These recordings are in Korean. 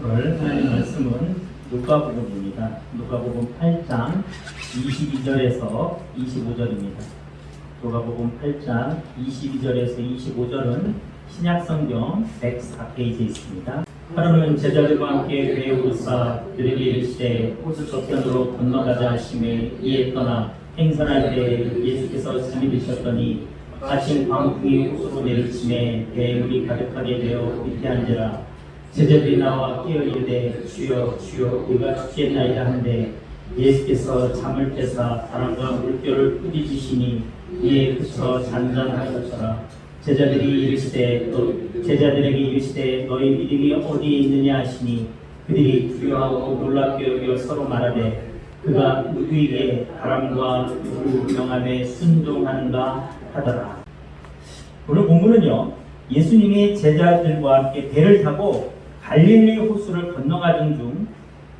오늘 하나님 말씀은 누가복음입니다. 누가복음 8장 22절에서 25절입니다. 누가복음 8장 22절에서 25절은 신약성경 104페이지에 있습니다. 하루는 제자들과 함께 배에 오르사 그들에게 이르시되 저편으로 건너가자 하시매 이에 떠나 행선할 때 예수께서 잠이 드셨더니 아침 광풍이 호수로 내리치매 배에 물이 가득하게 되어 밑에 앉으라. 제자들이 나와 깨어 이르되 주여 주여 우리가 죽겠나이다 하는데 예수께서 잠을 깨사 바람과 물결을 꾸짖으시니 이에 그쳐 잔잔하였더라. 제자들에게 이르시되 너희 믿음이 어디에 있느냐 하시니 그들이 두려워하고 놀랍게 여겨 서로 말하되 그가 누구에게 바람과 물을 명함에 순종하는가 하더라. 오늘 본문은요, 예수님이 제자들과 함께 배를 타고 갈릴리 호수를 건너가던 중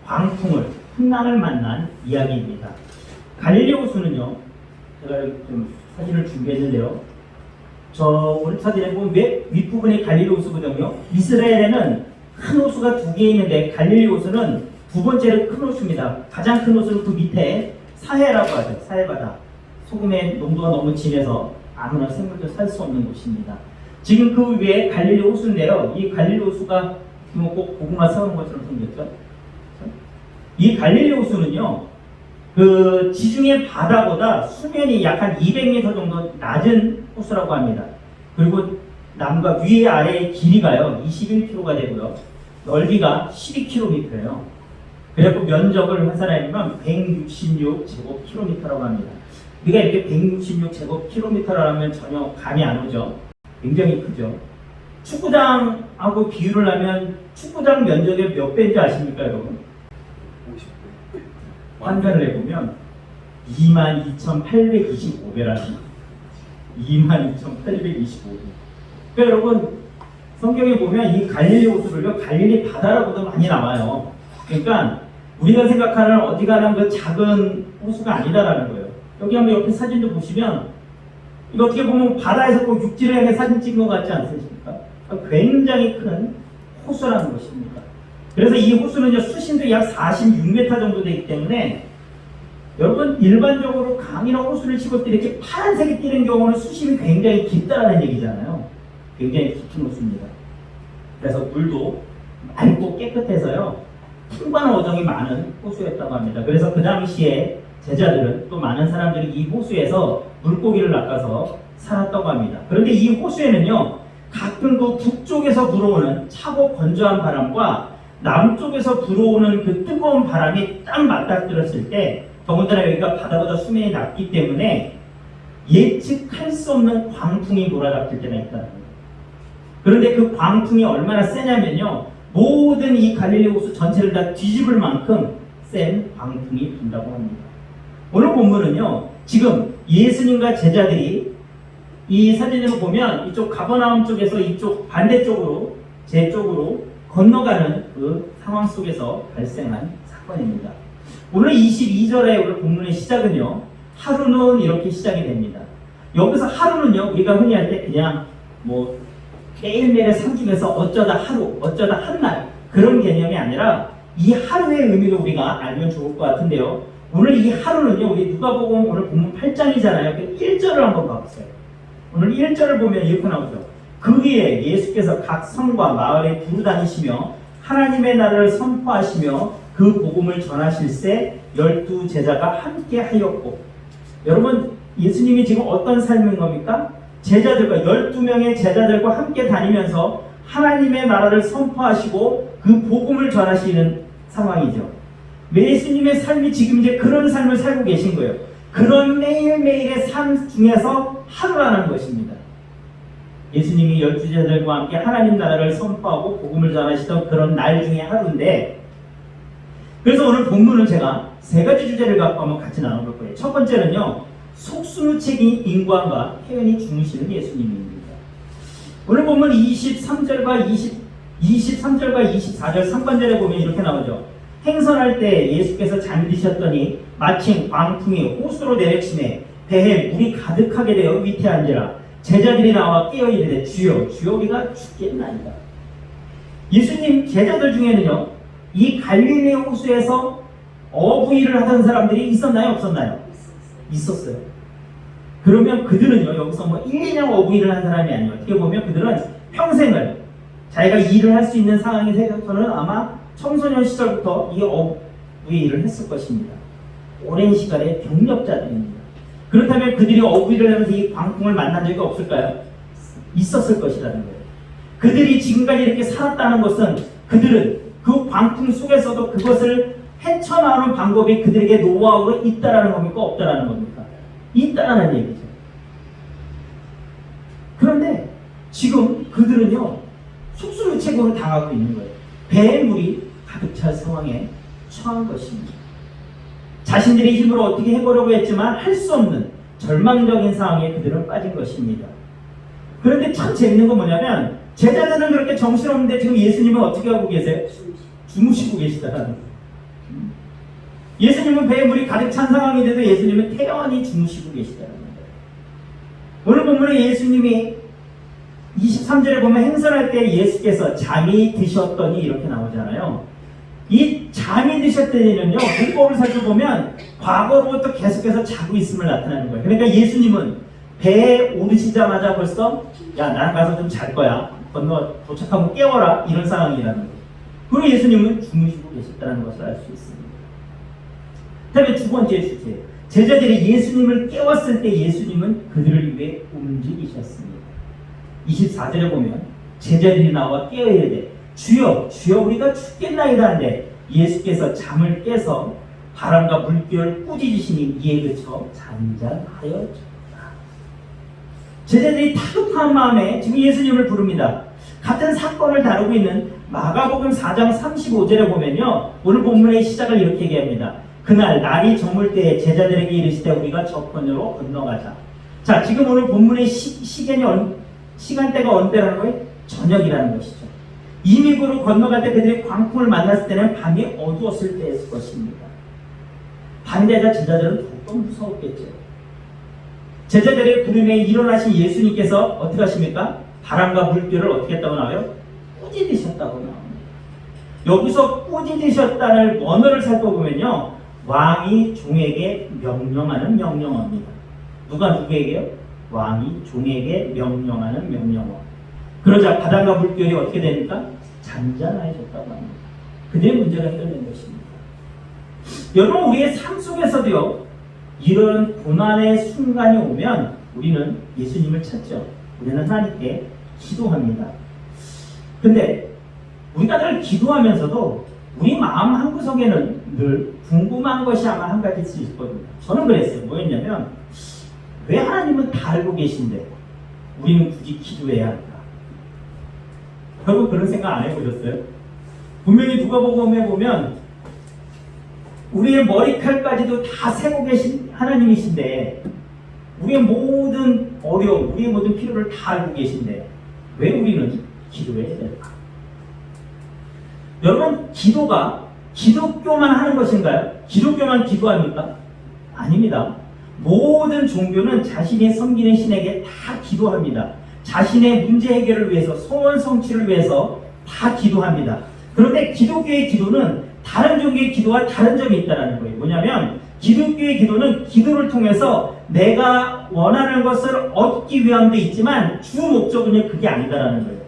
광풍을, 풍랑을 만난 이야기입니다. 갈릴리 호수는요, 제가 좀 사진을 준비했는데요, 오늘 사진에 보면 윗부분에 갈릴리 호수거든요. 이스라엘에는 큰 호수가 두 개 있는데 갈릴리 호수는 두 번째로 큰 호수입니다. 가장 큰 호수는 그 밑에 사해라고 하죠. 사해바다. 소금의 농도가 너무 진해서 아무나 생물도 살 수 없는 곳입니다. 지금 그 위에 갈릴리 호수인데요. 이 갈릴리 호수가 꼭 고구마 세우는 것처럼 생겼죠. 이 갈릴리 호수는요, 그 지중해 바다보다 수면이 약 한 200m 정도 낮은 호수라고 합니다. 그리고 남과 위에 아래의 길이가요 21km가 되고요, 넓이가 12km예요. 그래서 면적을 환산하면 166제곱킬로미터라고 합니다. 우리가 이렇게 166제곱킬로미터라면 전혀 감이 안 오죠. 굉장히 크죠. 축구장하고 비유를 하면 축구장 면적의 몇 배인지 아십니까, 여러분? 50배. 환산을 해보면 22,825배라는 22,825배. 그러니까 여러분, 성경에 보면 이 갈릴리 호수를요, 갈릴리 바다라고도 많이 나와요. 그러니까 우리가 생각하는 어지간한 그 작은 호수가 아니다라는 거예요. 여기 한번 옆에 사진도 보시면 이거 어떻게 보면 바다에서 꼭 육지를 향해 사진 찍은 것 같지 않습니까? 굉장히 큰 호수라는 것입니다. 그래서 이 호수는요, 수심도 약 46m 정도 되기 때문에 여러분, 일반적으로 강이나 호수를 찍을 때 이렇게 파란색이 띄는 경우는 수심이 굉장히 깊다라는 얘기잖아요. 굉장히 깊은 호수입니다. 그래서 물도 맑고 깨끗해서요, 풍부한 어종이 많은 호수였다고 합니다. 그래서 그 당시에 제자들은, 또 많은 사람들이 이 호수에서 물고기를 낚아서 살았다고 합니다. 그런데 이 호수에는요, 가끔 그 북쪽에서 불어오는 차고 건조한 바람과 남쪽에서 불어오는 그 뜨거운 바람이 딱 맞닥뜨렸을 때, 더군다나 여기가 바다보다 수면이 낮기 때문에 예측할 수 없는 광풍이 몰아닥칠 때가 있다는 거예요. 그런데 그 광풍이 얼마나 세냐면요, 모든 이 갈릴리 호수 전체를 다 뒤집을 만큼 센 광풍이 분다고 합니다. 오늘 본문은요, 지금 예수님과 제자들이 이 사진으로 보면 이쪽 가버나움 쪽에서 이쪽 반대쪽으로, 제 쪽으로 건너가는 그 상황 속에서 발생한 사건입니다. 오늘 22절에 오늘 본문의 시작은요, 하루는 이렇게 시작이 됩니다. 여기서 하루는요, 우리가 흔히 할 때 그냥 뭐 매일매일의 삶 중에서 어쩌다 하루, 어쩌다 한 날, 그런 개념이 아니라 이 하루의 의미를 우리가 알면 좋을 것 같은데요, 오늘 이 하루는요, 우리 누가복음 오늘 본문 8장이잖아요. 그 1절을 한번 봐보세요. 오늘 1절을 보면 이렇게 나오죠. 그 위에 예수께서 각 성과 마을에 두루 다니시며 하나님의 나라를 선포하시며 그 복음을 전하실세 12 제자가 함께 하였고. 여러분, 예수님이 지금 어떤 삶인 겁니까? 제자들과 12명의 제자들과 함께 다니면서 하나님의 나라를 선포하시고 그 복음을 전하시는 상황이죠. 예수님의 삶이 지금 이제 그런 삶을 살고 계신 거예요. 그런 매일매일의 삶 중에서 하루라는 것입니다. 예수님이 12제자들과 함께 하나님 나라를 선포하고 복음을 전하시던 그런 날 중에 하루인데, 그래서 오늘 본문은 제가 세 가지 주제를 갖고 한번 같이 나눠볼 거예요. 첫 번째는요, 속수무책인 인간과 태연히 주무시는 예수님입니다. 오늘 본문 23절과 24절 상반절에 보면 이렇게 나오죠. 행선할 때 예수께서 잠드셨더니 마침 광풍이 호수로 내려치매 배에 물이 가득하게 되어 밑에 앉으라. 제자들이 나와 깨어 이르되 주여 주여 우리가 죽겠나이다. 예수님 제자들 중에는요, 이 갈릴리 호수에서 어부일을 하던 사람들이 있었나요? 없었나요? 있었어요. 그러면 그들은요, 여기서 뭐 1, 2년 어부일을 한 사람이 아니에요. 어떻게 보면 그들은 평생을 자기가 일을 할 수 있는 상황이 생겨서는 아마 청소년 시절부터 이 어부일을 했을 것입니다. 오랜 시간의 경력자들입니다. 그렇다면 그들이 어부일을 하면서 이 광풍을 만난 적이 없을까요? 있었을 것이라는 거예요. 그들이 지금까지 이렇게 살았다는 것은 그들은 그 광풍 속에서도 그것을 헤쳐나오는 방법이 그들에게 노하우로 있다라는 겁니까? 없다라는 겁니까? 있다라는 얘기죠. 그런데 지금 그들은요, 속수무책으로 당하고 있는 거예요. 배에 물이 가득 찰 상황에 처한 것입니다. 자신들의 힘으로 어떻게 해보려고 했지만 할 수 없는 절망적인 상황에 그들은 빠진 것입니다. 그런데 참 재밌는 건 뭐냐면 제자들은 그렇게 정신없는데 지금 예수님은 어떻게 하고 계세요? 주무시고 계시다라는 거예요. 예수님은 배에 물이 가득 찬 상황인데도 예수님은 태연히 주무시고 계시다는 거예요. 오늘 본문에 예수님이 23절에 보면 행선할 때 예수께서 잠이 드셨더니 이렇게 나오잖아요. 이 잠이 드셨더니는요, 문법을 살펴보면 과거로부터 계속해서 자고 있음을 나타내는 거예요. 그러니까 예수님은 배에 오르시자마자 벌써 야, 나랑 가서 좀 잘 거야. 건너 도착하면 깨워라. 이런 상황이라는 거예요. 그리고 예수님은 주무시고 계셨다는 것을 알 수 있습니다. 다음에 두 번째 주제, 제자들이 예수님을 깨웠을 때 예수님은 그들을 위해 움직이셨습니다. 24절에 보면 제자들이 나와 깨어 이르되 주여 주여 우리가 죽겠나이다 한데 예수께서 잠을 깨서 바람과 물결을 꾸짖으시니 이에 그쳐 잔잔하여졌다. 제자들이 다급한 마음에 지금 예수님을 부릅니다. 같은 사건을 다루고 있는 마가복음 4장 35절에 보면요, 오늘 본문의 시작을 이렇게 얘기합니다. 그날 날이 저물 때에 제자들에게 이르시되 우리가 저편으로 건너가자. 자, 지금 오늘 본문의 시간대가 어느 때라는 거예요? 저녁이라는 것이죠. 이미구로 건너갈 때 그들이 광풍을 만났을 때는 밤이 어두웠을 때였을 것입니다. 반대자 제자들은 더욱더 무서웠겠죠. 제자들의 부름에 일어나신 예수님께서 어떻게 하십니까? 바람과 물결을 어떻게 했다고 나와요? 꾸짖으셨다고 나옵니다. 여기서 꾸짖으셨다는 언어를 살펴보면요, 왕이 종에게 명령하는 명령어입니다. 누가 누구에게요? 왕이 종에게 명령하는 명령어. 그러자 바람과 물결이 어떻게 됩니까? 잔잔해졌다고 합니다. 그들의 문제가 해결된 것입니다. 여러분, 우리의 삶 속에서도요, 이런 고난의 순간이 오면 우리는 예수님을 찾죠. 우리는 하나님께 기도합니다. 근데 우리가 늘 기도하면서도 우리 마음 한구석에는 늘 궁금한 것이 아마 한 가지 있을 겁니다. 저는 그랬어요. 뭐였냐면, 왜 하나님은 다 알고 계신데 우리는 굳이 기도해야 할까? 여러분 그런 생각 안 해보셨어요? 분명히 누가복음에 보면 우리의 머리칼까지도 다 세고 계신 하나님이신데, 우리의 모든 어려움, 우리의 모든 필요를 다 알고 계신데 왜 우리는 기도해야 될까? 여러분, 기도가 기독교만 하는 것인가요? 기독교만 기도합니까? 아닙니다. 모든 종교는 자신이 섬기는 신에게 다 기도합니다. 자신의 문제 해결을 위해서, 소원 성취를 위해서 다 기도합니다. 그런데 기독교의 기도는 다른 종교의 기도와 다른 점이 있다는 거예요. 뭐냐면 기독교의 기도는 기도를 통해서 내가 원하는 것을 얻기 위함도 있지만 주 목적은 그게 아니다라는 거예요.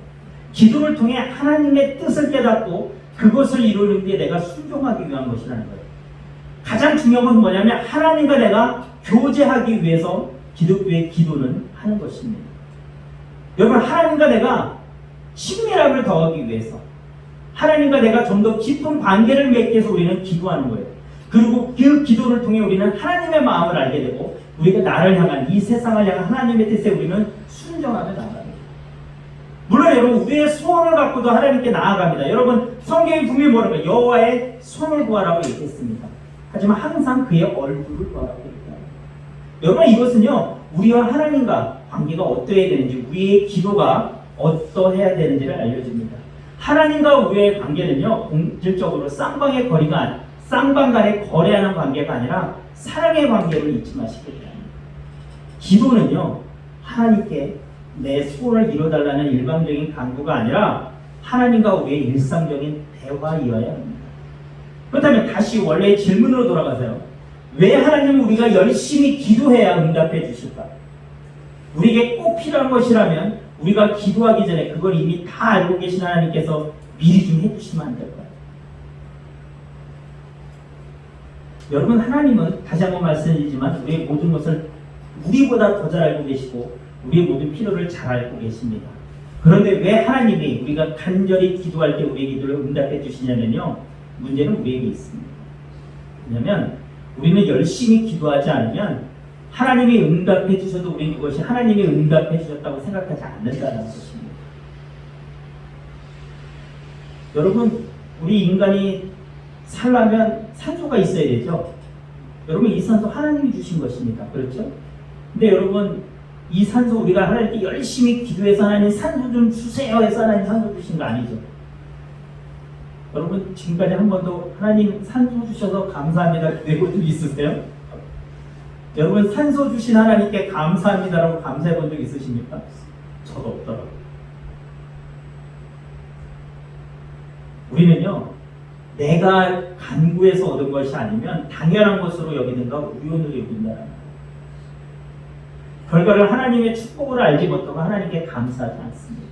기도를 통해 하나님의 뜻을 깨닫고 그것을 이루는 데 내가 순종하기 위한 것이라는 거예요. 가장 중요한 것은 뭐냐면 하나님과 내가 교제하기 위해서 기독교의 기도는 하는 것입니다. 여러분, 하나님과 내가 친밀함을 더하기 위해서, 하나님과 내가 좀 더 깊은 관계를 맺기 위해서 우리는 기도하는 거예요. 그리고 그 기도를 통해 우리는 하나님의 마음을 알게 되고 우리가 나를 향한, 이 세상을 향한 하나님의 뜻에 우리는 순종하며 나아갑니다. 물론 여러분, 우리의 소원을 갖고도 하나님께 나아갑니다. 여러분, 성경이 분명히 뭐라고요? 여호와의 손을 구하라고 얘기했습니다. 하지만 항상 그의 얼굴을 구하라고 얘기합니다. 여러분, 이것은요, 우리와 하나님과 관계가 어떠해야 되는지, 우리의 기도가 어떠해야 되는지를 알려줍니다. 하나님과 우리의 관계는요, 본질적으로 쌍방 간에 거래하는 관계가 아니라 사랑의 관계를 잊지 마시기 바랍니다. 기도는요, 하나님께 내 소원을 이뤄달라는 일방적인 간구가 아니라 하나님과 우리의 일상적인 대화이어야 합니다. 그렇다면 다시 원래의 질문으로 돌아가세요. 왜 하나님은 우리가 열심히 기도해야 응답해 주실까? 우리에게 꼭 필요한 것이라면 우리가 기도하기 전에 그걸 이미 다 알고 계신 하나님께서 미리 좀 해주시면 안 될까요? 여러분, 하나님은 다시 한번 말씀드리지만 우리의 모든 것을 우리보다 더 잘 알고 계시고 우리의 모든 필요를 잘 알고 계십니다. 그런데 왜 하나님이 우리가 간절히 기도할 때 우리의 기도를 응답해 주시냐면요, 문제는 우리에게 있습니다. 왜냐하면 우리는 열심히 기도하지 않으면 하나님이 응답해 주셔도 우리는 그것이 하나님이 응답해 주셨다고 생각하지 않는다는 것입니다. 여러분, 우리 인간이 살려면 산소가 있어야 되죠. 여러분, 이 산소 하나님이 주신 것입니다. 그렇죠? 근데 여러분, 이 산소 우리가 하나님께 열심히 기도해서 하나님 산소 좀 주세요 해서 하나님 산소 주신 거 아니죠. 여러분, 지금까지 한 번도 하나님 산소 주셔서 감사합니다 기도해 본 적 있으세요? 여러분, 산소 주신 하나님께 감사합니다라고 감사해 본 적 있으십니까? 저도 없더라고요. 우리는요, 내가 간구해서 얻은 것이 아니면 당연한 것으로 여기는가 우연으로 여긴다는 거예요. 결과를 하나님의 축복을 알지 못하고 하나님께 감사하지 않습니다.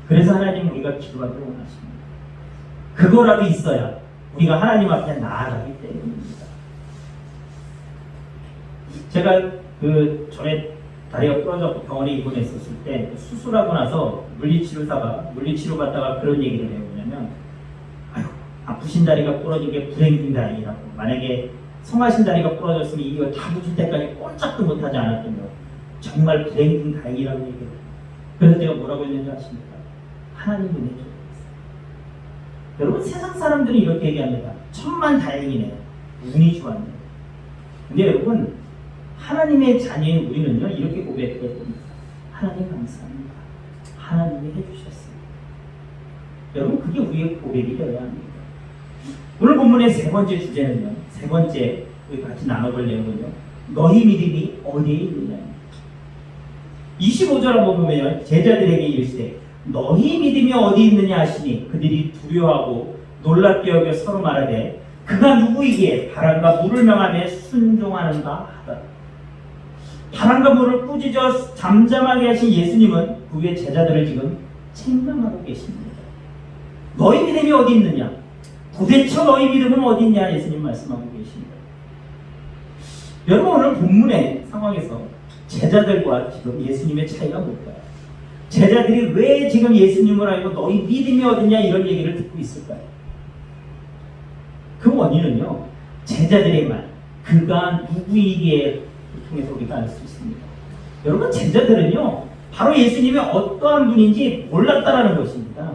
그래서 하나님 우리가 기도하기를 원하십니다. 그거라도 있어야 우리가 하나님 앞에 나아가기 때문입니다. 제가 전에 다리가 부러져서 병원에 입원했었을 때 수술하고 나서 물리치료사가 물리치료 받다가 그런 얘기를 해요. 뭐냐면, 아유, 아프신 다리가 부러진 게 불행인 다행이라고. 만약에 성하신 다리가 부러졌으면 이거 다 붙을 때까지 꼼짝도 못하지 않았던 거. 정말 불행인 다행이라고 얘기해요. 그래서 제가 뭐라고 했는지 아십니까? 하나님 은혜 줬어요. 여러분, 세상 사람들이 이렇게 얘기합니다. 천만 다행이네. 운이 좋았네. 근데 여러분, 하나님의 자녀인 우리는요, 이렇게 고백해야 됩니다. 하나님 감사합니다. 하나님이 해주셨습니다. 여러분, 그게 우리의 고백이 되어야 합니다. 오늘 본문의 세 번째 주제는요, 세 번째 우리 같이 나눠볼 내용은요, 너희 믿음이 어디에 있느냐. 25절 한번 보면요, 제자들에게 이르시되 너희 믿음이 어디 있느냐 하시니 그들이 두려워하고 놀랍게 여겨 서로 말하되 그가 누구이기에 바람과 물을 명하며 순종하는가 하더라. 바람과 물을 꾸짖어 잠잠하게 하신 예수님은 그 위에 제자들을 지금 책망하고 계십니다. 너희 믿음이 어디 있느냐? 도대체 너희 믿음은 어디 있냐? 예수님 말씀하고 계십니다. 여러분, 오늘 본문의 상황에서 제자들과 지금 예수님의 차이가 뭘까요? 제자들이 왜 지금 예수님을 알고 너희 믿음이 어디냐 이런 얘기를 듣고 있을까요? 그 원인은요, 제자들의 말, 그가 누구이기에 통해서 우리가 알 수 있습니다. 여러분, 제자들은요, 바로 예수님이 어떠한 분인지 몰랐다라는 것입니다.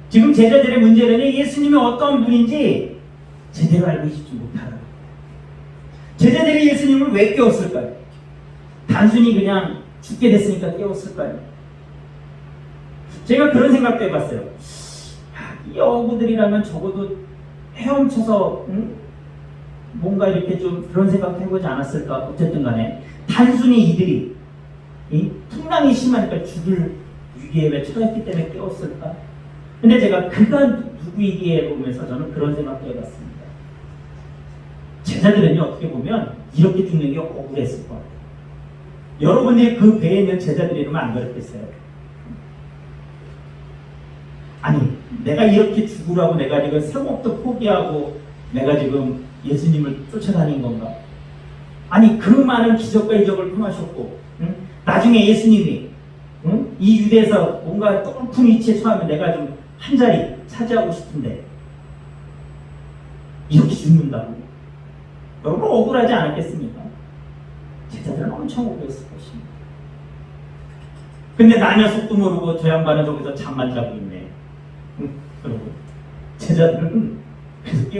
지금 제자들의 문제는 예수님이 어떠한 분인지 제대로 알고 있지 못하는 거예요. 제자들이 예수님을 왜 깨웠을까요? 단순히 그냥 죽게 됐으니까 깨웠을까요? 제가 그런 생각도 해봤어요. 이 어부들이라면 적어도 헤엄쳐서 뭔가 이렇게 좀 그런 생각도 해보지 않았을까. 어쨌든 간에 단순히 이들이 풍랑이 심하니까 죽을 위기에 처했기 때문에 깨웠을까. 근데 제가 그가 누구이기에 보면서 저는 그런 생각도 해봤습니다. 제자들은요, 어떻게 보면 이렇게 죽는 게 억울했을 것 같아요. 여러분들이 그 배에 있는 제자들이라면 안 그랬겠어요? 아니, 내가 이렇게 죽으라고 내가 지금 생업도 포기하고 내가 지금 예수님을 쫓아다닌 건가? 아니, 그 많은 기적과 이적을 통하셨고, 나중에 예수님이 이 유대에서 뭔가 높은 위치에 처하면 내가 좀 한 자리 차지하고 싶은데 이렇게 죽는다고? 여러분, 억울하지 않았겠습니까? 제자들은 엄청 억울했을 것입니다. 근데 나 녀석도 모르고 저 양반은 저기서 잠만 자고 있네. 여러분, 제자들은 그래서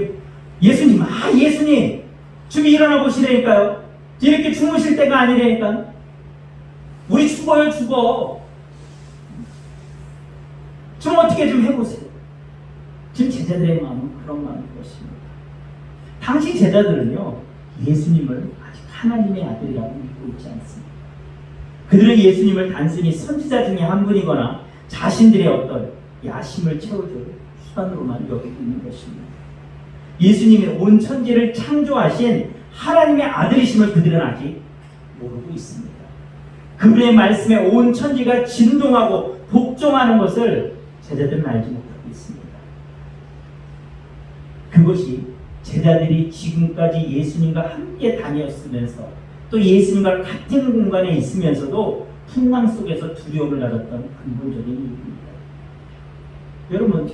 예수님, 예수님 좀 일어나 보시라니까요. 이렇게 주무실 때가 아니라니까. 우리 죽어요, 죽어. 좀 어떻게 좀 해보세요. 지금 제자들의 마음은 그런 마음일 것입니다. 당시 제자들은요, 예수님을 아직 하나님의 아들이라고 믿고 있지 않습니다. 그들은 예수님을 단순히 선지자 중에 한 분이거나 자신들의 어떤 야심을 채워줄 수단으로만 여기고 있는 것입니다. 예수님이 온 천지를 창조하신 하나님의 아들이심을 그들은 아직 모르고 있습니다. 그분의 말씀에 온 천지가 진동하고 복종하는 것을 제자들은 알지 못하고 있습니다. 그것이 제자들이 지금까지 예수님과 함께 다녔으면서 또 예수님과 같은 공간에 있으면서도 풍랑 속에서 두려움을 나눴던 근본적인 이유입니다. 여러분,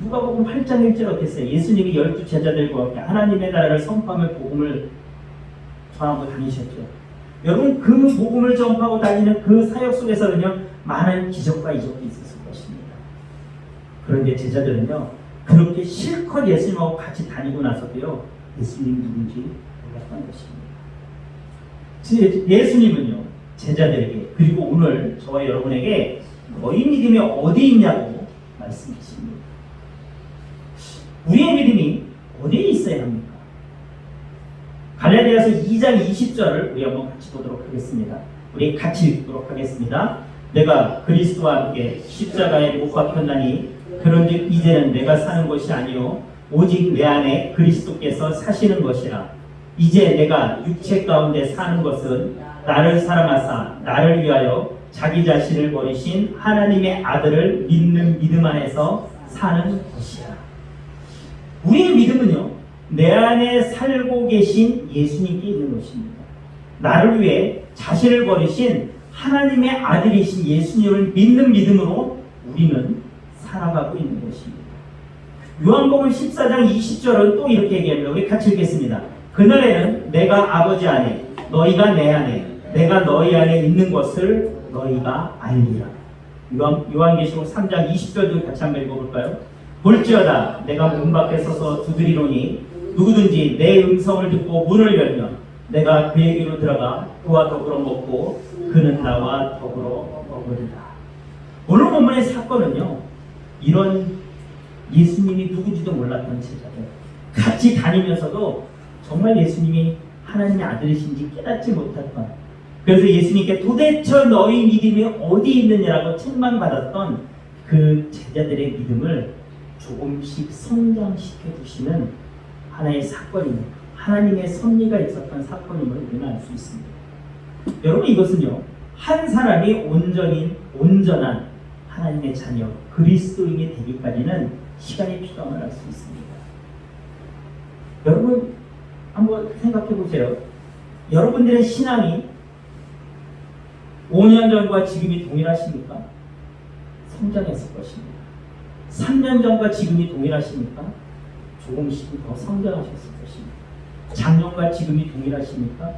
누가복음 8장 1절 어땠어요? 예수님이 12 제자들과 함께 하나님의 나라를 선포하며 복음을 전하고 다니셨죠. 여러분, 그 복음을 전파하고 다니는 그 사역 속에서는요, 많은 기적과 이적도 있었을 것입니다. 그런데 제자들은요, 그렇게 실컷 예수님하고 같이 다니고 나서도요, 예수님이 누군지 몰랐던 것입니다. 예수님은요, 제자들에게, 그리고 오늘 저와 여러분에게 너희 믿음이 어디 있냐고 말씀하십니다. 우리의 믿음이 어디에 있어야 합니까? 갈라디아서 2장 20절을 우리 한번 같이 보도록 하겠습니다. 우리 같이 읽도록 하겠습니다. 내가 그리스도와 함께 십자가에 못 박혔나니 그런즉 이제는 내가 사는 것이 아니요 오직 내 안에 그리스도께서 사시는 것이라. 이제 내가 육체 가운데 사는 것은 나를 사랑하사 나를 위하여 자기 자신을 버리신 하나님의 아들을 믿는 믿음 안에서 사는 것이라. 우리의 믿음은요, 내 안에 살고 계신 예수님께 있는 것입니다. 나를 위해 자신을 버리신 하나님의 아들이신 예수님을 믿는 믿음으로 우리는 살아가고 있는 것입니다. 요한복음 14장 20절은 또 이렇게 얘기합니다. 우리 같이 읽겠습니다. 그날에는 내가 아버지 안에 너희가 내 안에 내가 너희 안에 있는 것을 너희가 알리라. 요한계시록 3장 20절도 같이 한번 읽어볼까요? 볼지어다 내가 문 밖에 서서 두드리노니 누구든지 내 음성을 듣고 문을 열면 내가 그에게로 들어가 그와 더불어 먹고 그는 나와 더불어 먹으리라. 오늘 본문의 사건은요, 이런 예수님이 누군지도 몰랐던 제자들, 같이 다니면서도 정말 예수님이 하나님의 아들이신지 깨닫지 못했던, 그래서 예수님께 도대체 너희 믿음이 어디 있느냐라고 책망받았던 그 제자들의 믿음을 조금씩 성장시켜 주시는 하나의 사건입니다. 하나님의 섭리가 있었던 사건임을 우리는 알 수 있습니다. 여러분, 이것은요, 한 사람이 온전한 하나님의 자녀 그리스도인이 되기까지는 시간이 필요함을 알 수 있습니다. 여러분, 한번 생각해 보세요. 여러분들의 신앙이 5년 전과 지금이 동일하십니까? 성장했을 것입니다. 3년 전과 지금이 동일하십니까? 조금씩 더 성장하셨을 것입니다. 작년과 지금이 동일하십니까?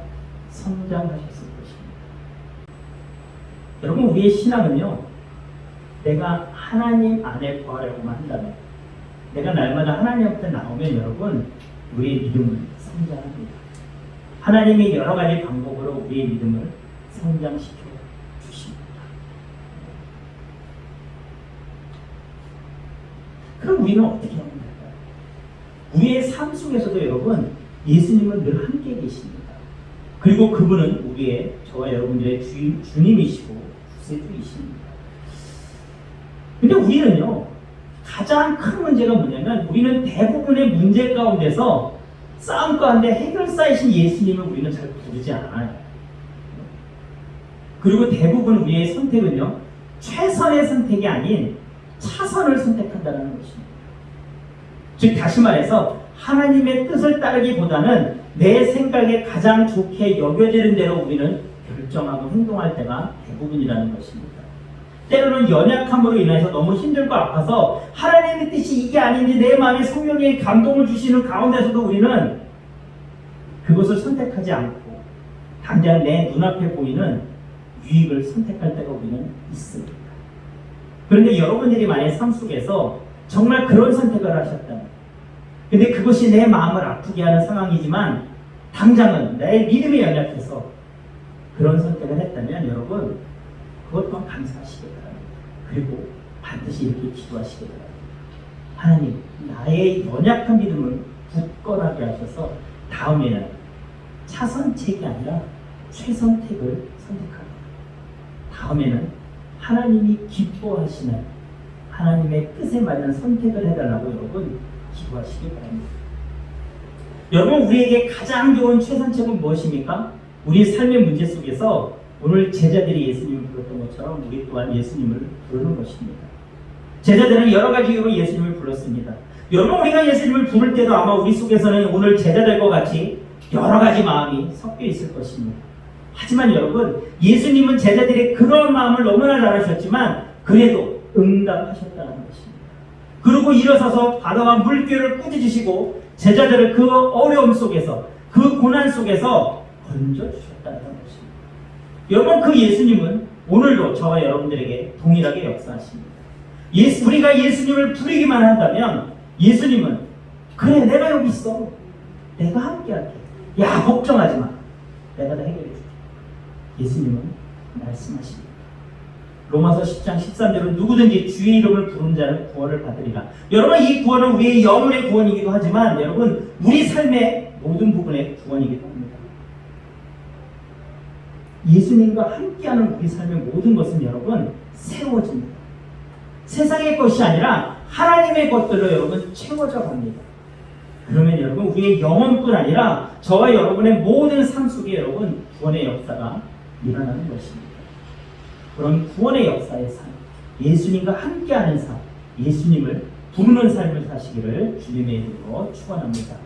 성장하셨을 것입니다. 여러분, 우리의 신앙은요, 내가 하나님 안에 거하려고만 한다면, 내가 날마다 하나님 앞에 나오면 여러분, 우리의 믿음은 성장합니다. 하나님이 여러 가지 방법으로 우리의 믿음을 성장시켜 주십니다. 그럼 우리는 어떻게 하면 될까요? 우리의 삶 속에서도 여러분, 예수님은 늘 함께 계십니다. 그리고 그분은 우리의, 저와 여러분들의 주님이시고 구세주이십니다. 근데 우리는요, 가장 큰 문제가 뭐냐면, 우리는 대부분의 문제 가운데서 싸움 가운데 해결사이신 예수님을 우리는 잘 부르지 않아요. 그리고 대부분 우리의 선택은요, 최선의 선택이 아닌 차선을 선택한다는 것입니다. 즉, 다시 말해서 하나님의 뜻을 따르기보다는 내 생각에 가장 좋게 여겨지는 대로 우리는 결정하고 행동할 때가 대부분이라는 것입니다. 때로는 연약함으로 인해서 너무 힘들고 아파서 하나님의 뜻이 이게 아닌지 내 마음에 성령의 감동을 주시는 가운데서도 우리는 그것을 선택하지 않고 당장 내 눈앞에 보이는 유익을 선택할 때가 우리는 있습니다. 그런데 여러분들이 만약 삶 속에서 정말 그런 선택을 하셨다면, 근데 그것이 내 마음을 아프게 하는 상황이지만 당장은 내 믿음이 연약해서 그런 선택을 했다면 여러분, 그것 또한 감사하시기 바랍니다. 그리고 반드시 이렇게 기도하시기 바랍니다. 하나님, 나의 연약한 믿음을 굳건하게 하셔서 다음에는 차선책이 아니라 최선택을 선택합니다. 다음에는 하나님이 기뻐하시는 하나님의 뜻에 맞는 선택을 해달라고 여러분 기도하시기 바랍니다. 여러분, 우리에게 가장 좋은 최선책은 무엇입니까? 우리 삶의 문제 속에서 오늘 제자들이 예수님을 불렀던 것처럼 우리 또한 예수님을 부르는 것입니다. 제자들은 여러 가지 이유로 예수님을 불렀습니다. 여러분, 우리가 예수님을 부를 때도 아마 우리 속에서는 오늘 제자들과 같이 여러 가지 마음이 섞여 있을 것입니다. 하지만 여러분, 예수님은 제자들의 그런 마음을 너무나 잘 아셨지만 그래도 응답하셨다는 것입니다. 그리고 일어서서 바다와 물결을 꾸짖으시고 제자들을 그 어려움 속에서, 그 고난 속에서 건져주셨다는 것입니다. 여러분, 그 예수님은 오늘도 저와 여러분들에게 동일하게 역사하십니다. 우리가 예수님을 부르기만 한다면 예수님은 그래, 내가 여기 있어, 내가 함께 할게, 야 걱정하지 마, 내가 다 해결해 줄게. 예수님은 말씀하십니다. 로마서 10장 13절은 누구든지 주의 이름을 부르는 자는 구원을 받으리라. 여러분, 이 구원은 우리의 영혼의 구원이기도 하지만 여러분, 우리 삶의 모든 부분의 구원이기도 합니다. 예수님과 함께하는 우리 삶의 모든 것은 여러분 세워집니다. 세상의 것이 아니라 하나님의 것들로 여러분 채워져 갑니다. 그러면 여러분, 우리의 영혼뿐 아니라 저와 여러분의 모든 삶 속에 여러분 구원의 역사가 일어나는 것입니다. 그런 구원의 역사의 삶, 예수님과 함께하는 삶, 예수님을 부르는 삶을 사시기를 주님의 이름으로 축원합니다.